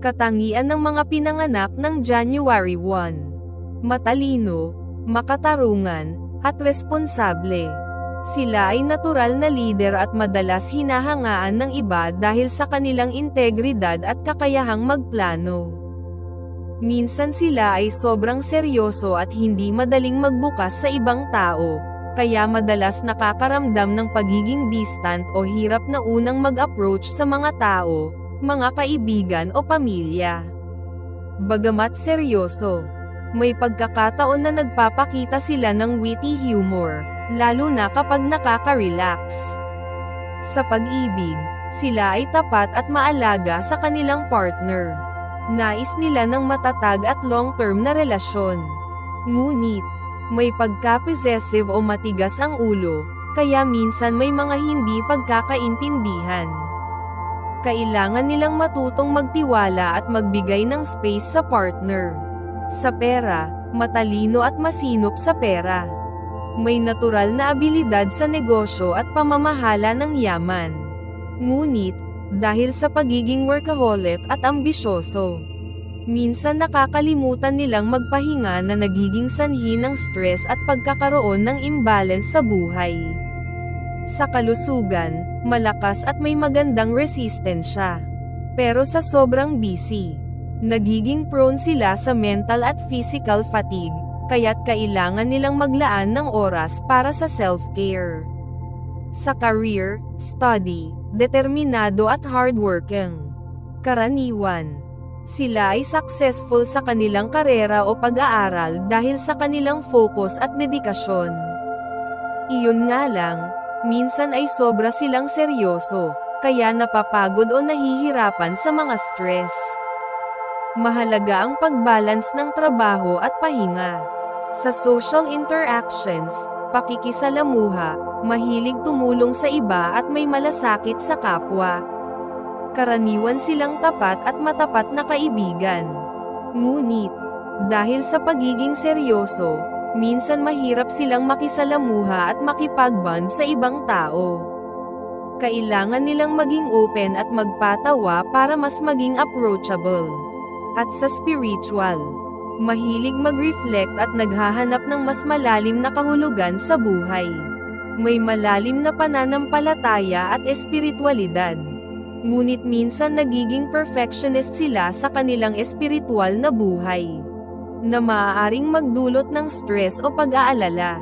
Katangian ng mga pinanganak ng January 1. Matalino, makatarungan, at responsable. Sila ay natural na lider at madalas hinahangaan ng iba dahil sa kanilang integridad at kakayahang magplano. Minsan sila ay sobrang seryoso at hindi madaling magbukas sa ibang tao, kaya madalas nakakaramdam ng pagiging distant o hirap na unang mag-approach sa mga tao, mga kaibigan o pamilya. Bagamat seryoso, may pagkakataon na nagpapakita sila ng witty humor, lalo na kapag nakaka-relax. Sa pag-ibig, sila ay tapat at maalaga sa kanilang partner. Nais nila ng matatag at long-term na relasyon. Ngunit, may pagka-possessive o matigas ang ulo, kaya minsan may mga hindi pagkakaintindihan. Kailangan nilang matutong magtiwala at magbigay ng space sa partner. Sa pera, matalino at masinop sa pera. May natural na abilidad sa negosyo at pamamahala ng yaman. Ngunit, dahil sa pagiging workaholic at ambisyoso, minsan nakakalimutan nilang magpahinga na nagiging sanhi ng stress at pagkakaroon ng imbalance sa buhay. Sa kalusugan, malakas at may magandang resistensya. Pero sa sobrang busy, nagiging prone sila sa mental at physical fatigue, kaya't kailangan nilang maglaan ng oras para sa self-care. Sa career, study, determinado at hardworking. Karaniwan, sila ay successful sa kanilang karera o pag-aaral dahil sa kanilang focus at dedikasyon. Iyon nga lang, minsan ay sobra silang seryoso, kaya napapagod o nahihirapan sa mga stress. Mahalaga ang pag-balance ng trabaho at pahinga. Sa social interactions, pakikisalamuha, mahilig tumulong sa iba at may malasakit sa kapwa. Karaniwan silang tapat at matapat na kaibigan. Ngunit, dahil sa pagiging seryoso, minsan mahirap silang makisalamuha at makipag-bond sa ibang tao. Kailangan nilang maging open at magpatawa para mas maging approachable. At sa spiritual, mahilig mag-reflect at naghahanap ng mas malalim na kahulugan sa buhay. May malalim na pananampalataya at espiritualidad. Ngunit minsan nagiging perfectionist sila sa kanilang espiritual na buhay, na maaaring magdulot ng stress o pag-aalala.